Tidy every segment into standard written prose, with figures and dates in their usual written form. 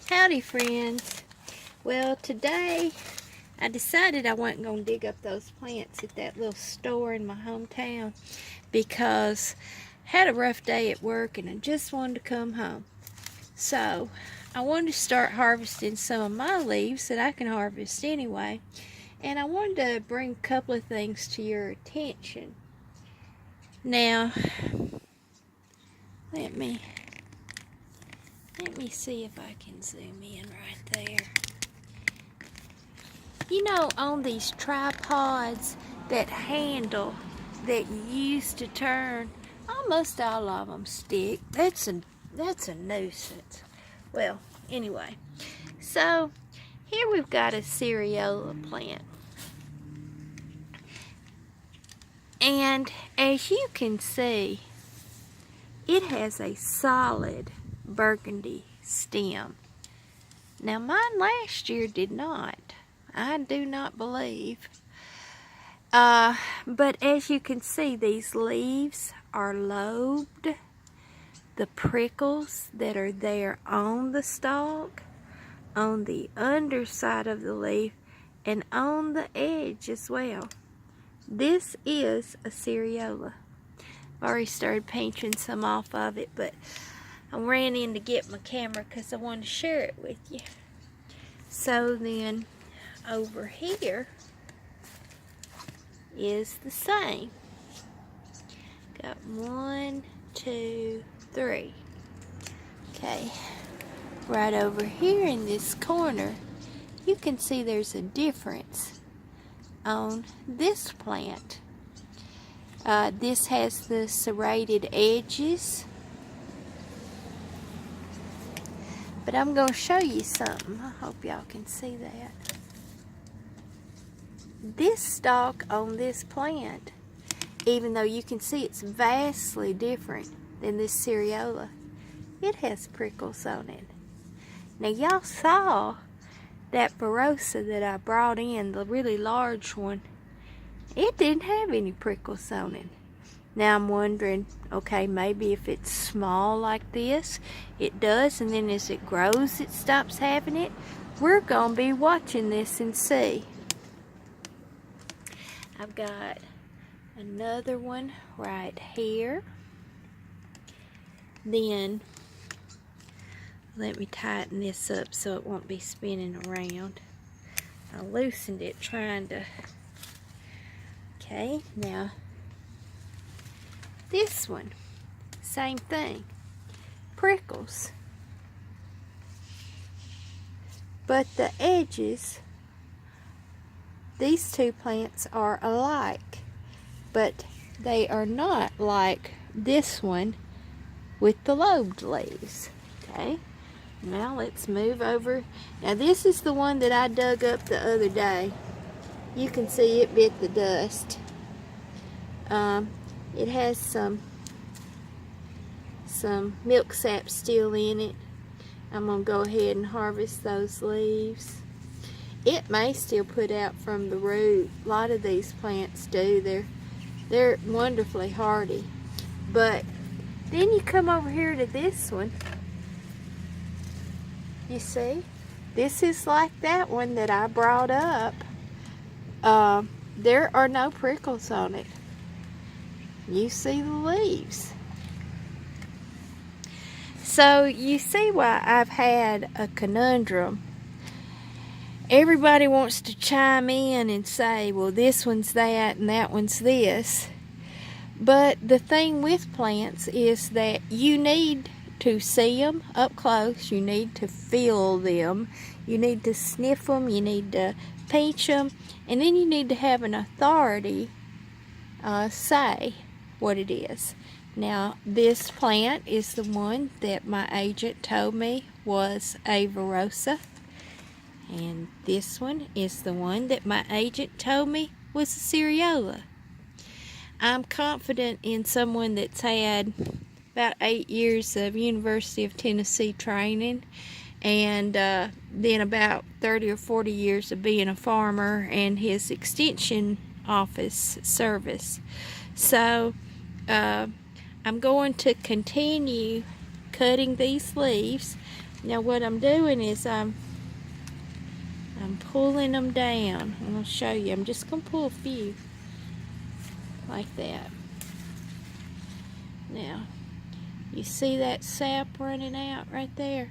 Howdy friends. Well, today I decided I wasn't going to dig up those plants at that little store in my hometown because I had a rough day at work and I just wanted to come home. So I wanted to start harvesting some of my leaves that I can harvest anyway, and I wanted to bring a couple of things to your attention. Now let me see if I can zoom in right there. You know, on these tripods, that handle that you use to turn, almost all of them stick. That's a nuisance. Well, anyway, so here we've got a cereola plant. And as you can see, it has a solid burgundy stem. Now mine last year did not. I do not believe. But as you can see, these leaves are lobed. The prickles that are there on the stalk, on the underside of the leaf, and on the edge as well. This is a cereola. I've already started pinching some off of it, but I ran in to get my camera because I wanted to share it with you. So then over here is the same. Got 1, 2, 3. Okay, right over here in this corner, you can see there's a difference on this plant. This has the serrated edges. But I'm going to show you something. I hope y'all can see that. This stalk on this plant, even though you can see it's vastly different than this cereola, it has prickles on it. Now y'all saw that barossa that I brought in, the really large one. It didn't have any prickles on it. Now I'm wondering, okay, maybe if it's small like this, it does, and then as it grows, it stops having it. We're going to be watching this and see. I've got another one right here. Then, let me tighten this up so it won't be spinning around. I loosened it trying to, okay, now this one, same thing, prickles. But the edges, these two plants are alike, but they are not like this one with the lobed leaves. Okay, now let's move over. Now this is the one that I dug up the other day. You can see it bit the dust. It has some milk sap still in it. I'm going to go ahead and harvest those leaves. It may still put out from the root. A lot of these plants do. They're wonderfully hardy. But then you come over here to this one. You see? This is like that one that I brought up. There are no prickles on it. You see the leaves. So you see why I've had a conundrum. Everybody wants to chime in and say, well, this one's that and that one's this. But the thing with plants is that you need to see them up close. You need to feel them. You need to sniff them. You need to pinch them. And then you need to have an authority say what it is. Now, this plant is the one that my agent told me was a barossa. And this one is the one that my agent told me was a cereola. I'm confident in someone that's had about 8 years of University of Tennessee training, and then about 30 or 40 years of being a farmer and his extension office service. So I'm going to continue cutting these leaves. Now what I'm doing is I'm pulling them down. I'm going to show you. I'm just going to pull a few like that. Now, you see that sap running out right there?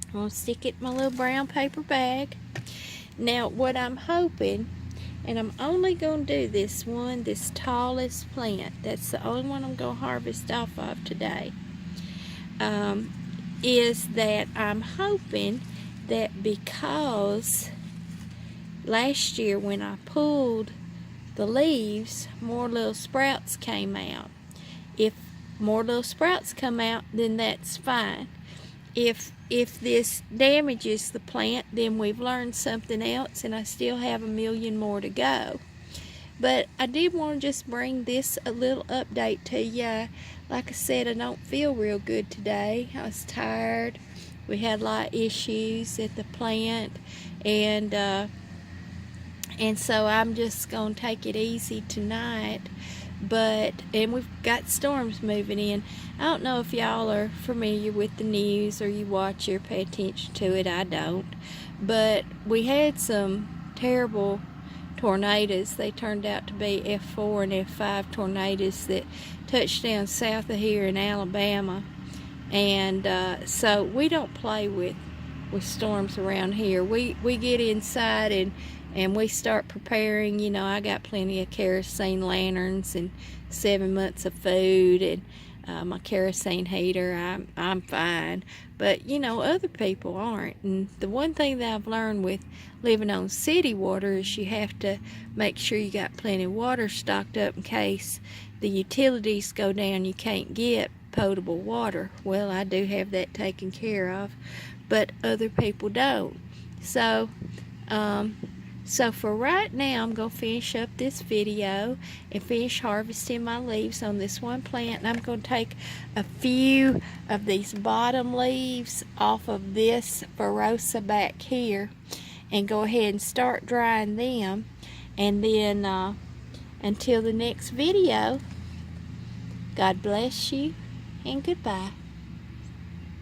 I'm going to stick it in my little brown paper bag. Now, what I'm hoping, and I'm only going to do this tallest plant. That's the only one I'm going to harvest off of today. Is that I'm hoping that because last year when I pulled the leaves, more little sprouts came out. If more little sprouts come out, then that's fine. If this damages the plant, then we've learned something else, and I still have a million more to go. But I did want to just bring this a little update to you. Like I said, I don't feel real good today. I was tired. We had a lot of issues at the plant, and so I'm just going to take it easy tonight. And we've got storms moving in. I don't know if y'all are familiar with the news or you watch or pay attention to it. I don't. But we had some terrible tornadoes. They turned out to be F4 and F5 tornadoes that touched down south of here in Alabama. And so we don't play with storms around here. We get inside and we start preparing. You know, I got plenty of kerosene lanterns and 7 months of food and my kerosene heater. I'm fine. But, you know, other people aren't. And the one thing that I've learned with living on city water is you have to make sure you got plenty of water stocked up in case the utilities go down. You can't get potable water. Well, I do have that taken care of, but other people don't. So for right now, I'm going to finish up this video and finish harvesting my leaves on this one plant. And I'm going to take a few of these bottom leaves off of this Verosa back here and go ahead and start drying them. And then until the next video, God bless you and goodbye.